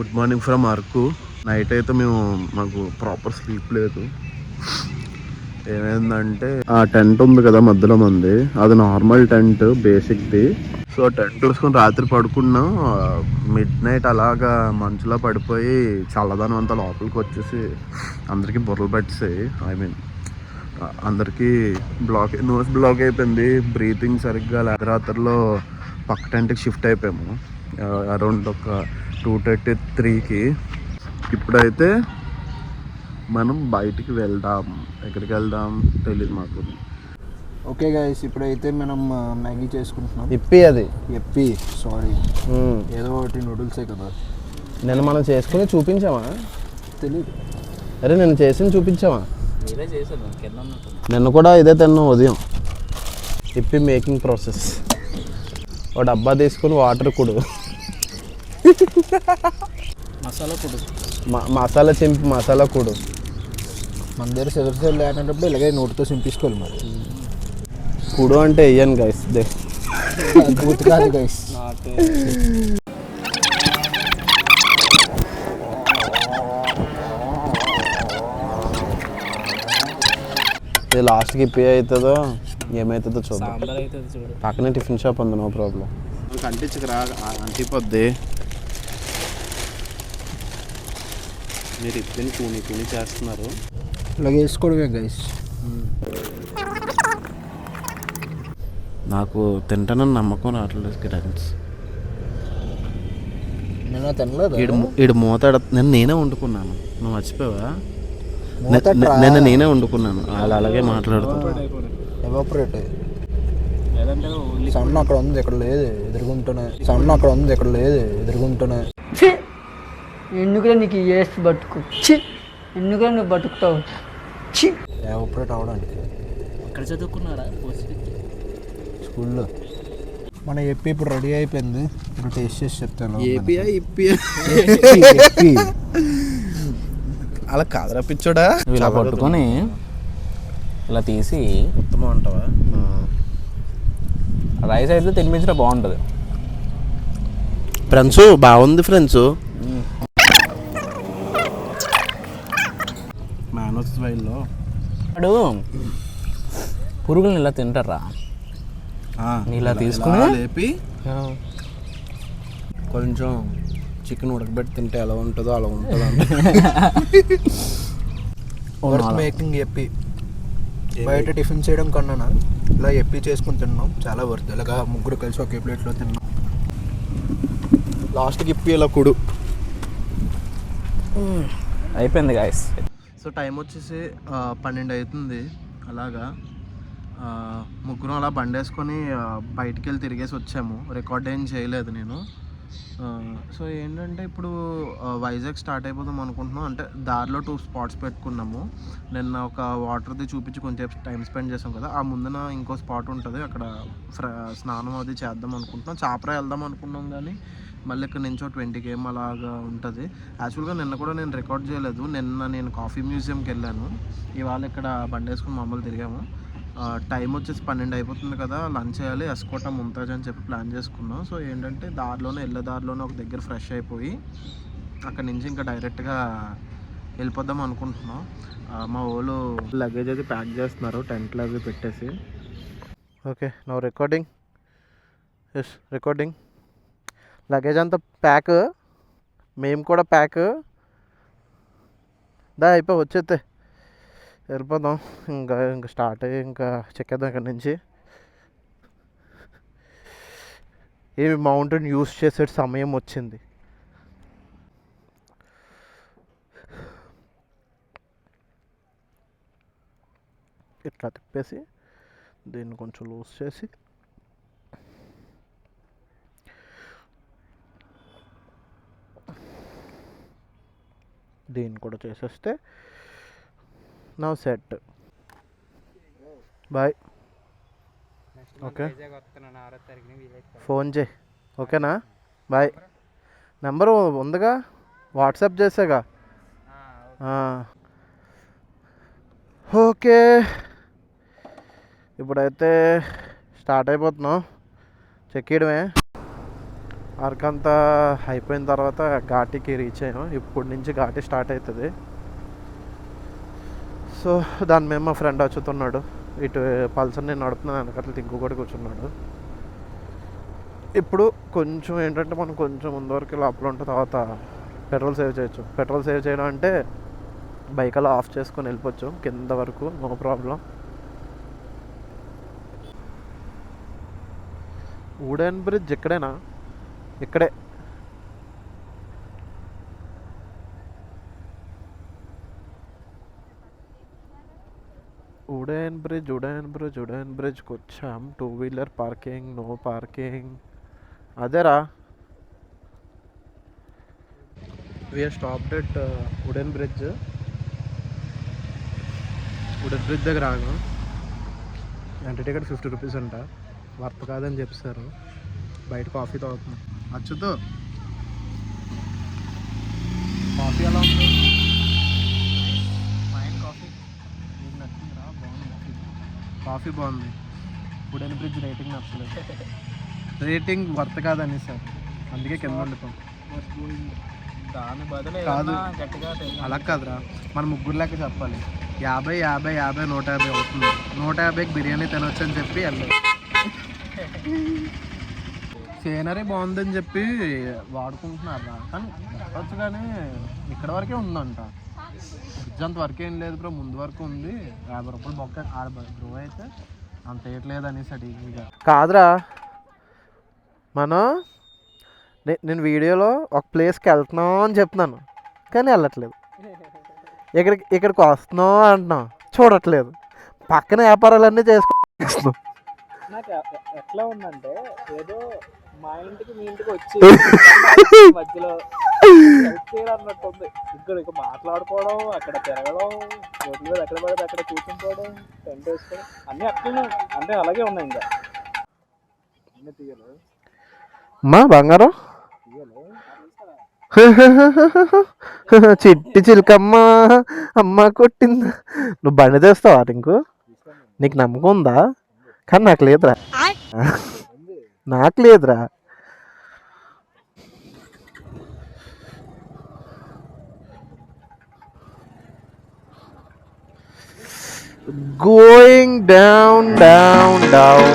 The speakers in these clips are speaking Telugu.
Good morning from Araku. Night అయితే మాకు ప్రాపర్ స్లీప్ లేదు. ఏమైందంటే ఆ టెంట్ ఉంది కదా మధ్యలో మంది, అది నార్మల్ టెంట్ బేసిక్ది. సో టెంట్ వేసుకొని రాత్రి పడుకున్నాం. మిడ్ నైట్ అలాగా మంచులో పడిపోయి చల్లదనం అంతా లోపలికి వచ్చేసి అందరికీ బుర్రలు పట్టేసాయి. అందరికీ నోస్ బ్లాక్ అయిపోయింది. బ్రీతింగ్ సరిగ్గా రాత్రిలో పక్క టెంట్కి షిఫ్ట్ అయిపోయాము అరౌండ్ ఒక 2:33కి. ఇప్పుడైతే మనం బయటికి వెళ్దాం. ఎక్కడికి వెళ్దాం తెలియదు మాకు. ఓకే గైస్, ఇప్పుడైతే మనం మ్యాగీ చేసుకుంటున్నాం. ఎప్పి సారీ, ఏదో ఒకటి నూడిల్సే కదా. నిన్న మనం చేసుకుని చూపించామా? తెలీదు. అరే నిన్న చేసి చూపించామా? నిన్న కూడా ఇదే తిన్నాం ఉదయం. ఇప్పి మేకింగ్ ప్రాసెస్. ఒక డబ్బా తీసుకుని వాటర్ కుడు, మసాలా కుడు, మసాలా చింపి మసాలా కుడు. మన దగ్గర సెదర్సెల్ లేనప్పుడు ఇలాగే నోటితో చింపించుకోవాలి. మరి కుడు అంటే వెయ్యాను గైస్, గుర్తు కాదు గైస్. ఇది లాస్ట్కి ఇప్పి అవుతుందో ఏమవుతుందో చూద్దాం. పక్కనే టిఫిన్ షాప్ ఉంది, నో ప్రాబ్లం. అంటించకరా, అంటిపోద్ది. మీరు ఇప్పని కూని చేస్తున్నారు. ఇలాగ వేసుకోవడమే గైస్. నాకు తింటానని నమ్మకం రావట్లేదు ఫ్రెండ్స్. నేను తినలేదు. ఈడు మూత నేనే వండుకున్నాను, నువ్వు మర్చిపోయావా? నేనే వండుకున్నాను. అలాగే మాట్లాడుతున్నాను. ఎవాపరేట్ సౌండ్ అక్కడ ఉంది, ఇక్కడ లేదు, ఎదుర్కొంటున్నా. సౌండ్ అక్కడ ఉంది, ఇక్కడ లేదు, ఎదుర్కొంటున్నా. ఎందుకులే నీకు వేసి బతుకు, ఎందుకులే నువ్వు బతుకుతావు. ఎవాపరేట్ అవడానికి ఇక్కడ చదువుకున్నాడా స్కూల్లో. మన ఏపీ ఇప్పుడు రెడీ అయిపోయింది. ఇప్పుడు టేస్ట్ చేసి చెప్తాను. అలా కాదరా పిచ్చోడా. ఇలా పట్టుకొని ఇలా తీసి ఉత్తమం అంటావా? రైస్ అయితే తినిపించడం బాగుంటుంది. ఫ్రెండ్స్ బాగుంది ఫ్రెండ్స్. మానస్ స్టైల్లో వాడు పురుగులను ఇలా తింటారా? ఇలా తీసుకుని లేపి కొంచెం చికెన్ ఉడకబెట్టి తింటే ఎలా ఉంటుందో అలా ఉంటుంది. మేకింగ్ ఎప్పి బయట టిఫిన్ చేయడం కన్నా ఇలా ఎప్పి చేసుకుని తిన్నాం, చాలా వర్త్. ఇలాగా ముగ్గురు కలిసి ఒకే ప్లేట్లో తిన్నాం. లాస్ట్కి ఇప్పి ఇలా కుడు అయిపోయింది గాయస్. సో టైం వచ్చేసి 12 అవుతుంది. అలాగా ముగ్గురం అలా బండి వేసుకొని బయటికి వెళ్ళి తిరిగేసి వచ్చాము. రికార్డ్ ఏం చేయలేదు నేను. సో ఏంటంటే ఇప్పుడు వైజాగ్ స్టార్ట్ అయిపోదాం అనుకుంటున్నాం. అంటే దారిలో 2 స్పాట్స్ పెట్టుకున్నాము. నిన్న ఒక వాటర్ది చూపించి కొంచెం టైం స్పెండ్ చేసాం కదా, ఆ ముందున ఇంకో స్పాట్ ఉంటుంది, అక్కడ స్నానం అది చేద్దాం అనుకుంటున్నాం. చాపరా వెళ్దాం అనుకున్నాం కానీ మళ్ళీ ఇక్కడ నుంచి 20 km అలాగా ఉంటుంది. యాక్చువల్గా నిన్న కూడా నేను రికార్డ్ చేయలేదు. నిన్న నేను కాఫీ మ్యూజియంకి వెళ్ళాను, ఇవాళ ఇక్కడ బండి వేసుకుని మామూలు తిరిగాము. టైం వచ్చేసి 12 అయిపోతుంది కదా, లంచ్ చేయాలి. ఎస్కోట ముంతాజ్ అని చెప్పి ప్లాన్ చేసుకున్నాం. సో ఏంటంటే వెళ్ళే దారిలోనే ఒక దగ్గర ఫ్రెష్ అయిపోయి అక్కడి నుంచి ఇంకా డైరెక్ట్గా వెళ్ళిపోద్దాం అనుకుంటున్నాం. మా వాళ్ళు లగేజ్ అది ప్యాక్ చేస్తున్నారు, టెంట్లు అవి పెట్టేసి. Okay, now recording. Yes recording. Luggage అంతా ప్యాక్, మేము కూడా ప్యాక్. వచ్చేస్తే వెళ్ళిపోదాం. ఇంకా స్టార్ట్ అయ్యి ఇంకా చెక్కేద్దాం ఇక్కడ నుంచి. ఏమి మౌంటైన్ యూస్ చేసే సమయం వచ్చింది. ఇట్లా తిప్పేసి దీన్ని కొంచెం లూజ్ చేసి దీన్ని కూడా చేసేస్తే నా సెట్. బాయ్. ఓకే, ఫోన్ చేయి. ఓకేనా? బాయ్. నెంబరు ఉందిగా, వాట్సాప్ చేసాగా. ఓకే, ఇప్పుడైతే స్టార్ట్ అయిపోతున్నాం. చెక్కేయడమే. అరకంతా అయిపోయిన తర్వాత ఘాటికి రీచ్ అయ్యాం. ఇప్పుడు నుంచి ఘాటి స్టార్ట్ అవుతుంది. సో దాని మేము మా ఫ్రెండ్ వచ్చుతున్నాడు. ఇటు పల్సర్ నేను నడుపుతున్నాను, వెనకట్ల టింకు కూడా కూర్చున్నాడు. ఇప్పుడు కొంచెం ఏంటంటే మనం కొంచెం ముందు వరకు లోపల ఉంటే తర్వాత పెట్రోల్ సేవ్ చేయొచ్చు. పెట్రోల్ సేవ్ చేయడం అంటే బైక్ అలా ఆఫ్ చేసుకొని వెళ్ళిపోవచ్చు కింద వరకు, నో ప్రాబ్లం. వుడెన్ బ్రిడ్జ్ ఇక్కడేనా? ఇక్కడే. వుడెన్ బ్రిడ్జ్కి వచ్చాం. 2 వీలర్ పార్కింగ్, నో పార్కింగ్. అదేరా we're stopped at wooden bridge దగ్గర ఆగాం. ఎంట్రీ టికెట్ 50 రూపీస్ అంట. వర్త్ కాదని చెప్పారు. బయట కాఫీ తాగుతున్నాం. అచ్చుతో కాఫీ ఎలా ఉంది? కాఫీ బాగుంది. వుడెన్ బ్రిడ్జ్ రేటింగ్ నచ్చలేదు. రేటింగ్ వర్త్ కాదని సార్, అందుకే కింద వండుతాం. దాని బదులు కాదు, గట్టిగా అలా కాదురా, మన ముగ్గురు లెక్క చెప్పాలి. 50 150 అవుతుంది. 150కి బిర్యానీ తినొచ్చు అని చెప్పి వెళ్ళదు. సీనరీ బాగుందని చెప్పి వాడుకుంటున్నారా, కానీ పెట్టచ్చు. కానీ ఇక్కడ వరకే ఉందంట. బ్రిడ్జ్ అంత వరకు ఏం లేదు బ్రో, ముందు వరకు ఉంది. 50 రూపాయలు బొక్క ఆడ బ్రో అయితే అంత వేయట్లేదు అనేసి అడిగిగా. కాదురా, మనం నేను వీడియోలో ఒక ప్లేస్కి వెళ్తున్నాం అని చెప్తున్నాను, కానీ వెళ్ళట్లేదు. ఇక్కడికి వస్తున్నాం అంటున్నాం, చూడట్లేదు. పక్కన వ్యాపారాలన్నీ చేసుకుంటున్నాం. నాకు ఎట్లా ఉందంటే ఏదో మా ఇంటికి మీ ఇంటికి వచ్చి మధ్యలో అన్నట్టు ఉంది. ఇక మాట్లాడుకోవడం, అక్కడ తిరగడం, రోడ్ల మీద ఎక్కడ పడితే అక్కడ కూర్చుంటుకోవడం, టెంట్ వేసుకోవడం అన్నీ అట్లనే అంటే అలాగే ఉన్నాయి. ఇంకా అన్నీ తీయలు మా బంగారం చిట్టి చిలకమ్మ అమ్మ కొట్టిందా. నువ్వు బండి తెస్తావా? నీకు నమ్మకం ఉందా? కానీ నాకు లేదురా, నాకు లేదురా. Going down, down, down.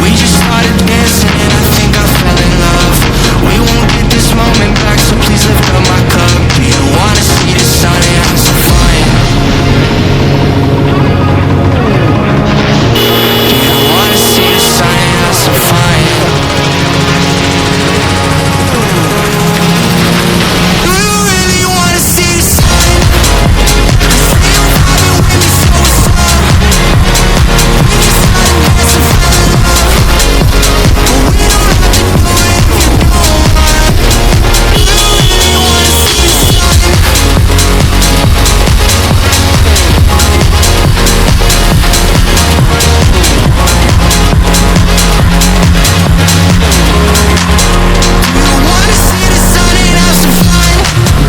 We just started dancing and I think I fell in love. We won't get this moment back, so please lift up my cup. Do you wanna see the sun and have some fun? Do you wanna see the sun and have some fun? Do you really wanna see the sun? Say you're vibing with me, so what's up? We just started dancing, fell in love. But we don't have to do it if you don't want. Do you really wanna see the sun? Do you wanna see the sun and have some fun?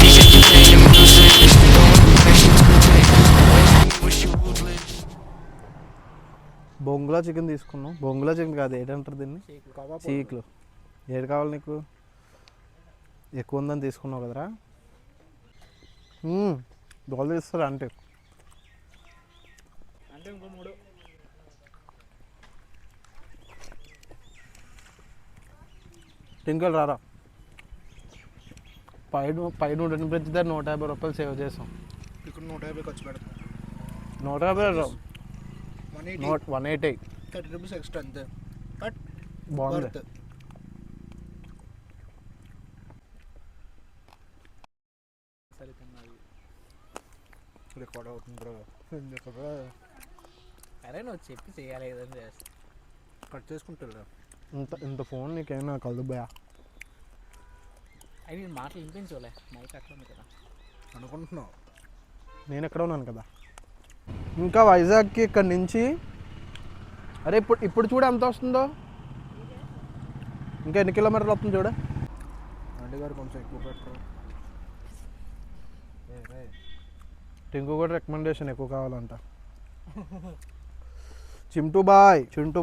DJ can play your music. Wish you would live. బొంగులా చికెన్ తీసుకున్నాం. బొంగులా చికెన్ కాదు, ఏంటంటారు దీన్ని? చీకులు. ఏడు కావాలి నీకు? ఎక్కువ ఉందని తీసుకున్నావు కదరా. దోలు తీస్తారా అంటే ఇంకో 3 టింకల్ రారా. పైన వుడెన్ బ్రిడ్జ్ దగ్గర 150 రూపాయలు సేవ్ చేసాం. ఇక్కడ 150 ఖర్చు పెడతాం. 150 180 30 రూపీస్ ఎక్స్ట్రా అంతే. బట్ బాగుంది. సరే తిన్నది రికార్డ్ అవుతుంది బ్రో. అరే నువ్వు చెప్పి చేయాలి ఏదని చేస్తా. కట్ చేసుకుంటా. ఇంత ఫోన్ నీకేమైనా కలదు భయా? అవి నేను మాటలు వినిపించలే, మైక్ అట్లా ఉంది కదా అనుకుంటున్నావు. నేను ఎక్కడ ఉన్నాను కదా. ఇంకా వైజాగ్కి ఇక్కడ నుంచి, అరే ఇప్పుడు చూడు ఎంత వస్తుందో. ఇంకా ఎన్ని కిలోమీటర్లు వస్తుంది చూడ. బండి గారు కొంచెం ఎక్కువ పెట్టుకో. టింకు కూడా రికమెండేషన్ ఎక్కువ కావాలంట. చింటూ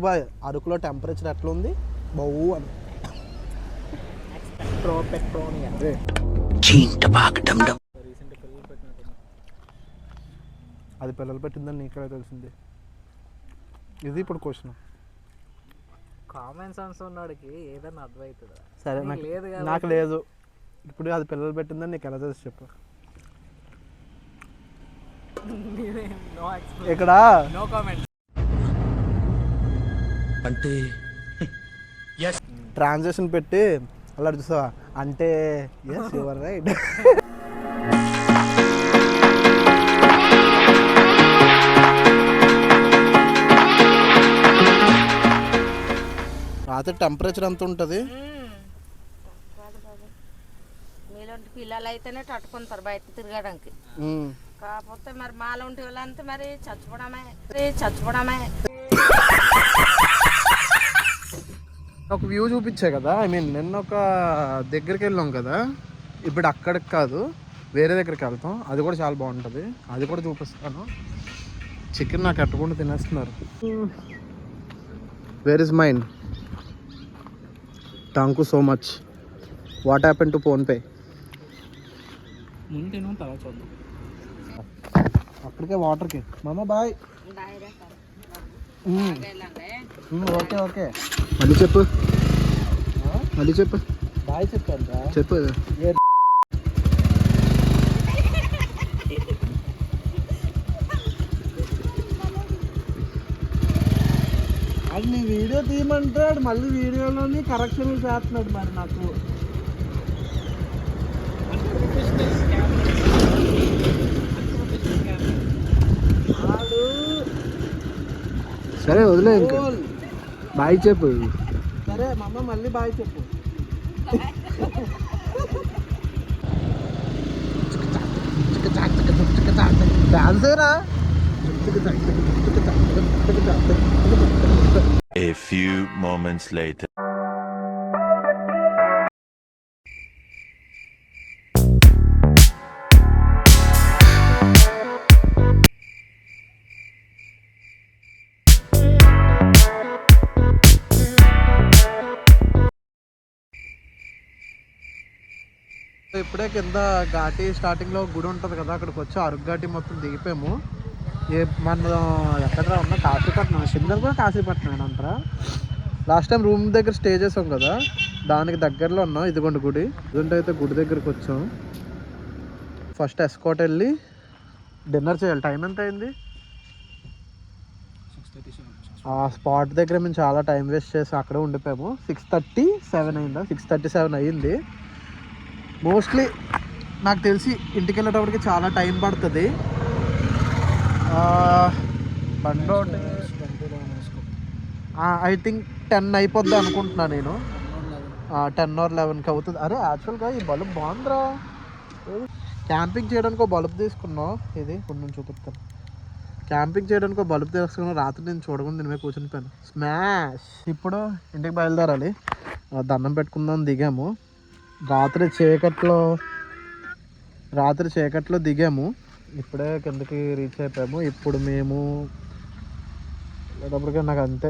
బాయ్ అరకులో టెంపరేచర్ ఎట్లా ఉంది? బౌ అని అది పిల్లలు పెట్టిందని నీకే తెలిసింది. ఇది ఇప్పుడు క్వశ్చన్. కామన్ సెన్స్ ఉన్నవాడికి ఏదైనా అర్థమవుతుందా? సరే నాకు లేదు. ఇప్పుడు అది పిల్లలు పెట్టిందని నీకు ఎలా తెలుసు చెప్పు. ఇక్కడ నో కామెంట్. అంటే ట్రాన్సాక్షన్ పెట్టి అలా చూసావా అంటే ఎస్ యువర్ రైట్. రాత్రి టెంపరేచర్ ఎంత ఉంటుంది? మీలాంటి పిల్లలు అయితేనే తట్టుకుంటారు బయట తిరగడానికి. కాకపోతే మరి మాలాంటి వాళ్ళంతా మరి చచ్చిపోవడమే. ఒక వ్యూ చూపించా కదా, ఐ మీన్ నిన్న ఒక దగ్గరికి వెళ్ళాం కదా, ఇప్పుడు అక్కడికి కాదు వేరే దగ్గరికి వెళ్తాం. అది కూడా చాలా బాగుంటుంది, అది కూడా చూపిస్తాను. చికెన్ నాకు అట్టకుండా తినేస్తున్నారు. Where is mind? Thank you so much. What happen to PhonePe? ముందు తిను తర్వాత చూద్దాం. అక్కడికే వాటర్కి. మామ బాయ్. Okay okay. మళ్ళీ చెప్పు బాయ్ చెప్పాను చెప్పు. అది నీ వీడియో తీయమంటాడు, మళ్ళీ వీడియోలోని కరెక్షన్లు చేస్తున్నాడు. మరి నాకు సరే వదిలే, ఇంకా బాయ్ చెప్పు. సరే మా అమ్మ మళ్ళీ బాయ్ చెప్పు. డాన్సేరా. A few moments later. ఇప్పుడే కింద ఘాటి స్టార్టింగ్లో గుడి ఉంటుంది కదా, అక్కడికి వచ్చి అరకు ఘాటి మొత్తం దిగిపోయాము. మనం ఎక్కడ ఉన్నా కాశీపట్నం, సింగల్ కూడా కాశీపట్నం అంటారా. లాస్ట్ టైం రూమ్ దగ్గర స్టే చేసాం కదా, దానికి దగ్గరలో ఉన్నాం. ఇదిగోండి గుడి. ఇదంటే అయితే గుడి దగ్గరికి వచ్చాం. ఫస్ట్ ఎస్కాట్ వెళ్ళి డిన్నర్ చేయాలి. టైం ఎంత అయింది? ఆ స్పాట్ దగ్గర మేము చాలా టైం వేస్ట్ చేసి అక్కడే ఉండిపోయాము. 6:37 అయిందా? 6:37 అయ్యింది. మోస్ట్లీ నాకు తెలిసి ఇంటికి వెళ్ళేటప్పటికి చాలా టైం పడుతుంది. బండి ఐ థింక్ 10 అయిపోద్ది అనుకుంటున్నా నేను. 10 or 11కి అవుతుంది. అరే యాక్చువల్గా ఈ బల్బ్ బాగుందిరా. క్యాంపింగ్ చేయడానికి ఒక బల్బ్ తీసుకున్నాం. ఇది కొంచెం చూపిస్తాను. క్యాంపింగ్ చేయడానికి ఒక బల్బ్ తీసుకున్నాం. రాత్రి నేను చూడకుండా దీని మీద కూర్చుని పోయాను. స్మాష్. ఇప్పుడు ఇంటికి బయలుదేరాలి. దండం పెట్టుకుందాం దిగాము. రాత్రి చీకట్లో దిగాము. ఇప్పుడే కిందకి రీచ్ అయిపోయాము. ఇప్పుడు మేము వెళ్ళేటప్పటికే నాకు అంతే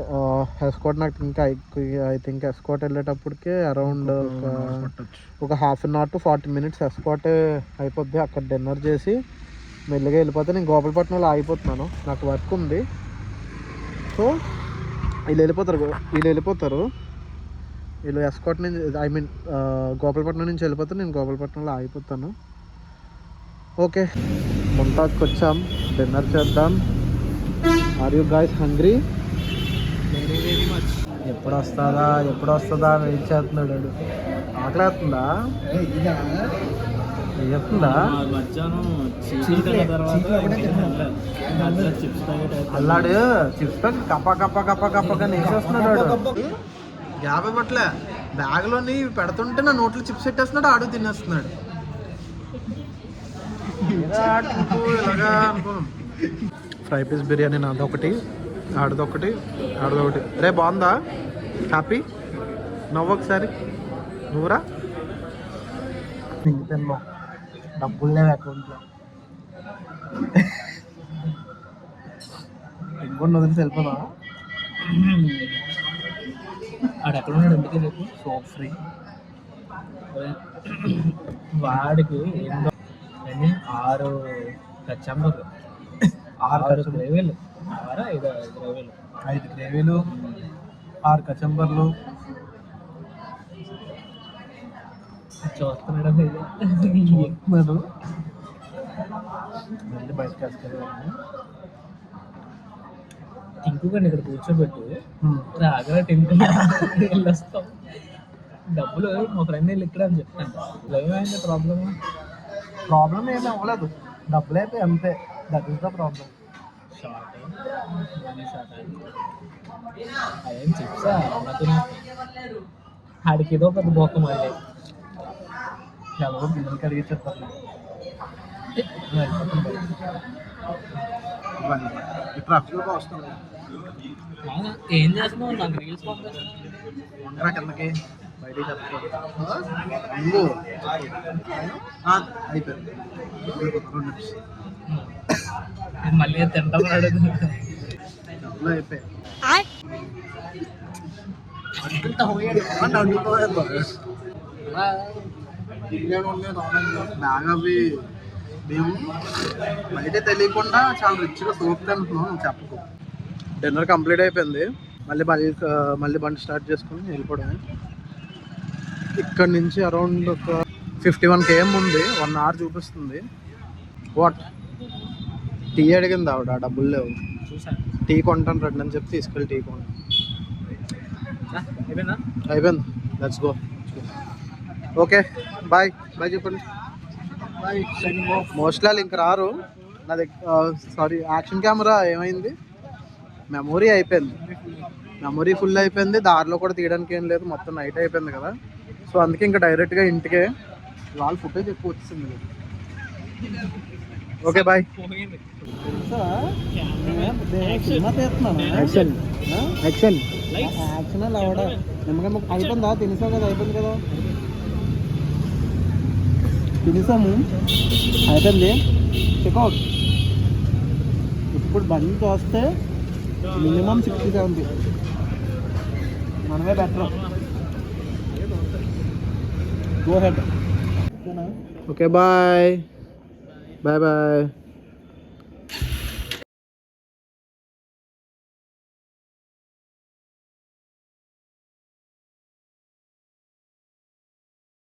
ఎస్కాట్ నాకు ఇంకా ఐ థింక్ ఎస్కాట్ వెళ్ళేటప్పటికే అరౌండ్ ఒక 1/2 hour to 40 minutes ఎస్కాట్ అయిపోద్ది. అక్కడ డిన్నర్ చేసి మెల్లిగా వెళ్ళిపోతే నేను గోపాలపట్నంలో ఆగిపోతున్నాను. నాకు వర్క్ ఉంది. సో వీళ్ళు వెళ్ళిపోతారు. వీళ్ళు ఎస్కాట్ నుంచి ఐ మీన్ గోపాలపట్నం నుంచి వెళ్ళిపోతే నేను గోపాలపట్నంలో ఆగిపోతాను. ఓకే, ముంతాజ్కి వచ్చాం, డిన్నర్ చేద్దాం. Are you guys hungry? Very very much. ఎప్పుడు వస్తుందా అని వెయిట్ చేస్తున్నాడు. ఆకలేస్తుందా? చెప్తుందా? మధ్యాహ్నం అల్లాడు చిప్స్ ప్యాక్ కప్పగా నేసేస్తున్నాడు. గ్యాప్ ఇవ్వట్లే. బ్యాగ్లోని పెడుతుంటే నా నోట్లో చిప్స్ పెట్టేస్తున్నాడు, ఆడు తినేస్తున్నాడు. ఇలాగా అనుకున్నాం. ఫ్రై పీస్ బిర్యానీ నాదొకటి, ఆడదొకటి. రే బాగుందా? హ్యాపీ? నవ్వు ఒకసారి నువ్వురా. తిన్నావు, డబ్బులు లేవు అకౌంట్లో. ఇంకొన్ని వదిలిసి వెళ్ళిపోదా? ఆడు ఎక్కడ ఉన్నాడు ఎందుకే చెప్పు. సోప్ ఫ్రీ వాడికి ఏందో అని 6 కచ్చంబర్లు 6 గ్రేవీలు 5 గ్రేవీలు 5 గ్రేవీలు 6 కచంబర్లు. చూస్తున్నాడు ఎక్కువ మళ్ళీ బయటకు వేసుకెళ్ళాము. టింకుగాని ఇక్కడ కూర్చోబెట్టు రాగరా టింకు వెళ్ళొస్తాం. డబ్బులు మా ఫ్రెండ్ వెళ్ళి ఇక్కడ అని చెప్తాను. ఏమైంది ప్రాబ్లం ఏమీ అవ్వలేదు, డబ్బులు అయితే అంతే. That is the problem. Short అదేం చిప్సా అమ్మతున్నా ఆడికి ఏదో పెద్ద బొక్క మళ్ళీ ఎవరో బిల్లులు కడిగి చెప్తారు. ఇప్పుడు వస్తుంది. ఏం చేస్తున్నావు? నాకు రీల్స్ పంపిస్తున్నావు. ఉండరా కిందకి, బయటికి చెప్తాను. అయిపోయింది 2 నిమిషం. మళ్ళీ తింటున్నాడు. డబ్బులు అయిపోయాయి. బాగా అవి మేము బయట తెలియకుండా చాలా రిచ్గా సోప్ తింటున్నాం. చెప్పకు. డిన్నర్ కంప్లీట్ అయిపోయింది. మళ్ళీ బండి స్టార్ట్ చేసుకుని వెళ్ళిపోవడమే. ఇక్కడ నుంచి అరౌండ్ ఒక 51 km ఉంది. 1 hour చూపిస్తుంది. వాట్ టీ అడిగింది ఆవిడ, డబ్బులు లేవు. టీ కొంటాను రండి అని చెప్పి తీసుకెళ్ళి టీ కొంటాను. అయిపోయింది. Let's go. Okay bye bye చెప్పండి. బాయ్. మోస్ట్లీ వాళ్ళు ఇంక రారు. నా దగ్గర సారీ యాక్షన్ కెమెరా ఏమైంది, మెమొరీ అయిపోయింది. మెమొరీ ఫుల్ అయిపోయింది. దారిలో కూడా తీయడానికి ఏం లేదు, మొత్తం నైట్ అయిపోయింది కదా. సో అందుకే ఇంకా డైరెక్ట్గా ఇంటికే. వాళ్ళ ఫుటేజ్ ఎక్కువ వచ్చింది. Okay bye. యాక్షన్ అవడా నిమ్మకాయ అయిపోయిందా? తినేసాం కదా, అయిపోయింది కదా, తినేసాము, అయిపోయింది. చెక్అవుట్. ఇప్పుడు బండి తోస్తే మినిమం 60-70. మనమే better. Go head. Okay bye bye bye.